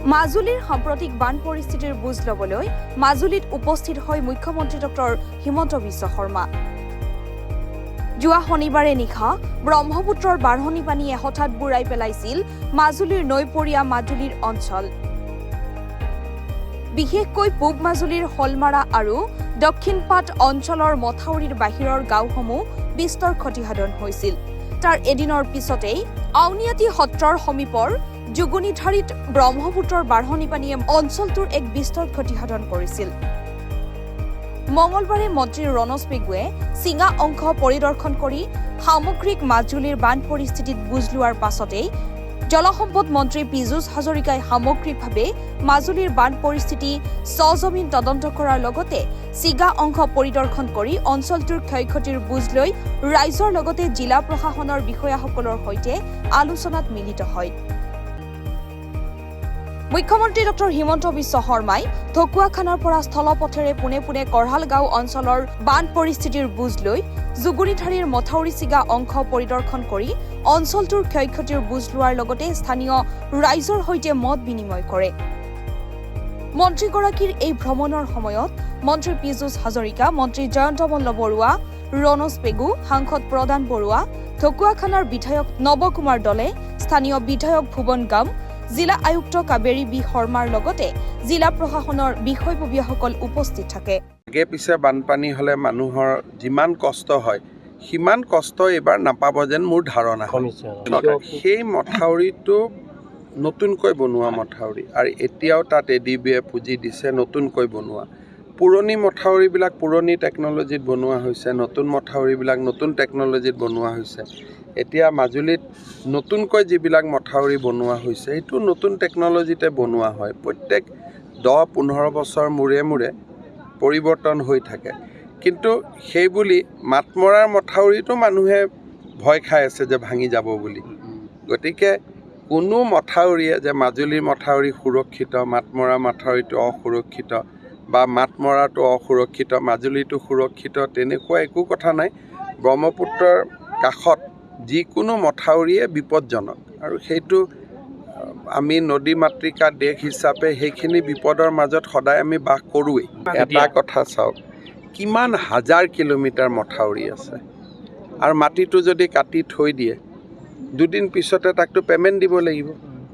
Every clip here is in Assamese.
মাজুলীৰ সাম্প্ৰতিক বান পৰিস্থিতিৰ বুজ ল'বলৈ মাজুলীত উপস্থিত হয় মুখ্যমন্ত্ৰী ডক্টৰ হিমন্ত বিশ্ব শৰ্মা। যোৱা শনিবাৰে নিশা ব্ৰহ্মপুত্ৰৰ বাঢ়নি পানীয়ে হঠাৎ বুৰাই পেলাইছিল মাজুলীৰ নৈপৰীয়া মাজুলীৰ অঞ্চল। বিশেষকৈ পূব মাজুলীৰ হলমাৰা আৰু দক্ষিণপাট অঞ্চলৰ মথাউৰিৰ বাহিৰৰ গাঁওসমূহ বিস্তৰ ক্ষতিসাধন হৈছিল। তাৰ এদিনৰ পিছতেই আউনীআটী সত্ৰৰ সমীপৰ যুগুনিধাৰীত ব্ৰহ্মপুত্ৰৰ বাঢ়নি পানীয়ে অঞ্চলটোৰ এক বিস্তৰ ক্ষতিসাধন কৰিছিল। মঙলবাৰে মন্ত্ৰী ৰণোজ পেগুৱে চিঙা অংশ পৰিদৰ্শন কৰি সামগ্ৰিক মাজুলীৰ বান পৰিস্থিতিত বুজ লোৱাৰ পাছতেই জলসম্পদ মন্ত্ৰী পীযুষ হাজৰিকাই সামগ্ৰিকভাৱে মাজুলীৰ বান পৰিস্থিতি সজমিন তদন্ত কৰাৰ লগতে চিগা অংশ পৰিদৰ্শন কৰি অঞ্চলটোৰ ক্ষয়ক্ষতিৰ বুজ লৈ ৰাইজৰ লগতে জিলা প্ৰশাসনৰ বিষয়াসকলৰ সৈতে আলোচনাত মিলিত হয়। মুখ্যমন্ত্ৰী ডক্টৰ হিমন্ত বিশ্ব শৰ্মাই ঢকুৱাখানাৰ পৰা স্থলপথেৰে পোনে পোনে কঢ়াল গাঁও অঞ্চলৰ বান পৰিস্থিতিৰ বুজ লৈ যুগুনিধাৰীৰ মথাউৰি চিগা অংশ পৰিদৰ্শন কৰি অঞ্চলটোৰ ক্ষয়ক্ষতিৰ বুজ লোৱাৰ লগতে স্থানীয় ৰাইজৰ সৈতে মত বিনিময় কৰে। মন্ত্ৰীগৰাকীৰ এই ভ্ৰমণৰ সময়ত মন্ত্ৰী পীযুষ হাজৰিকা, মন্ত্ৰী জয়ন্ত মল্ল বৰুৱা, ৰণোজ পেগু, সাংসদ প্ৰদান বৰুৱা, ঢকুৱাখানাৰ বিধায়ক নৱ কুমাৰ দলে, স্থানীয় বিধায়ক ভুৱন গাম, জিলা আয়ুক্ত কাবেৰী বি শৰ্মাৰ লগতে জিলা প্ৰশাসনৰ বিষয়ববীয়াসকল উপস্থিত থাকে। আগে পিছে বানপানী হ'লে মানুহৰ যিমান কষ্ট হয় সিমান কষ্ট এইবাৰ নাপাব যেন মোৰ ধাৰণা। সেই মথাউৰিটো নতুনকৈ বনোৱা মথাউৰি আৰু এতিয়াও তাত এডিবিয়ে পুঁজি দিছে নতুনকৈ বনোৱা। পুৰণি মথাউৰিবিলাক পুৰণি টেকন'লজিত বনোৱা হৈছে, নতুন মথাউৰিবিলাক নতুন টেকন'লজিত বনোৱা হৈছে। এতিয়া মাজুলীত নতুনকৈ যিবিলাক মথাউৰি বনোৱা হৈছে সেইটো নতুন টেকন'লজিতে বনোৱা হয়। প্ৰত্যেক 10-15 বছৰ মূৰে মূৰে পৰিৱৰ্তন হৈ থাকে। কিন্তু সেইবুলি মাতমৰাৰ মথাউৰিটো মানুহে ভয় খাই আছে যে ভাঙি যাব বুলি। গতিকে কোনো মথাউৰিয়ে যে মাজুলীৰ মথাউৰি সুৰক্ষিত, মাতমৰা মথাউৰিটো অসুৰক্ষিত বা মাতমৰাটো অসুৰক্ষিত, মাজুলীটো সুৰক্ষিত তেনেকুৱা একো কথা নাই। ব্ৰহ্মপুত্ৰৰ কাষত যিকোনো মথাউৰিয়ে বিপদজনক আৰু সেইটো আমি নদী মাতৃকা দেশ হিচাপে সেইখিনি বিপদৰ মাজত সদায় আমি বাস কৰোঁৱেই। এটা কথা চাওক, কিমান হাজাৰ কিলোমিটাৰ মথাউৰি আছে আৰু মাটিটো যদি কাটি থৈ দিয়ে দুদিন পিছতে তাকতো পে'মেণ্ট দিব লাগিব।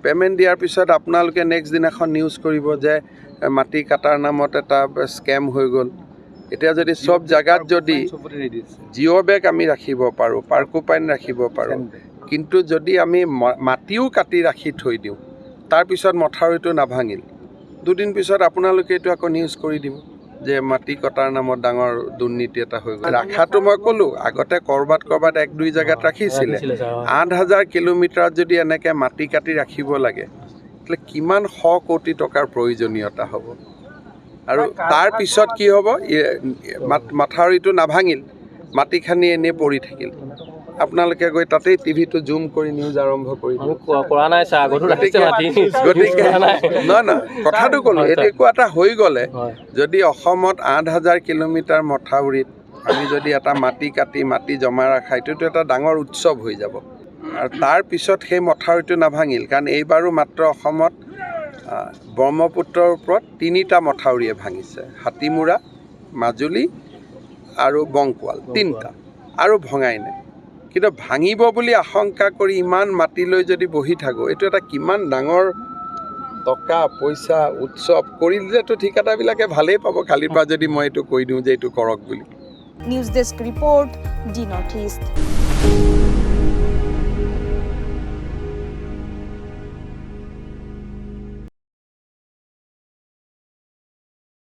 পে'মেণ্ট দিয়াৰ পিছত আপোনালোকে নেক্সট দিনাখন নিউজ কৰিব যে মাটি কাটাৰ নামত এটা স্কেম হৈ গ'ল। এতিয়া যদি চব জেগাত যদি জিঅ' বেগ আমি ৰাখিব পাৰোঁ, পাৰ্কোপাইন ৰাখিব পাৰোঁ, কিন্তু যদি আমি মাটিও কাটি ৰাখি থৈ দিওঁ তাৰপিছত মথাউৰিটো নাভাঙিল, দুদিন পিছত আপোনালোকে এইটো আকৌ নিউজ কৰি দিব যে মাটি কটাৰ নামত ডাঙৰ দুৰ্নীতি এটা হৈ গ'ল। ৰাখাটো মই ক'লোঁ আগতে ক'ৰবাত 1-2 জেগাত ৰাখিছিলে। 8,000 কিলোমিটাৰত যদি এনেকৈ মাটি কাটি ৰাখিব লাগে তেতিয়াহ'লে কিমান 100 কোটি টকাৰ প্ৰয়োজনীয়তা হ'ব। আৰু তাৰ পিছত কি হ'ব, মাথাউৰিটো নাভাঙিল, মাটি খানি এনেই পৰি থাকিল। আপোনালোকে গৈ তাতেই টিভিটো জুম কৰি নিউজ আৰম্ভ কৰি গতিকে নহয় কথাটো ক'লোঁ। এনেকুৱা এটা হৈ গ'লে যদি অসমত 8,000 কিলোমিটাৰ মথাউৰিত আমি যদি এটা মাটি কাটি মাটি জমা ৰখা এইটোতো এটা ডাঙৰ উৎসৱ হৈ যাব। আৰু তাৰ পিছত সেই মথাউৰিটো নাভাঙিল, কাৰণ এইবাৰো মাত্ৰ অসমত ব্ৰহ্মপুত্ৰৰ ওপৰত 3টা মথাউৰিয়ে ভাঙিছে, হাতীমূৰা, মাজুলী আৰু বংকোৱাল, 3টা, আৰু ভঙাই নাই। কিন্তু ভাঙিব বুলি আশংকা কৰি ইমান মাটি লৈ যদি বহি থাকোঁ এইটো এটা কিমান ডাঙৰ টকা পইচা উৎসৱ কৰিলেতো ঠিকাদাৰবিলাকে ভালেই পাব কালিৰ পৰা যদি মই এইটো কৈ দিওঁ যে এইটো কৰক বুলি। নিউজ ডেস্ক ৰিপৰ্ট, দি নৰ্থ ইষ্ট।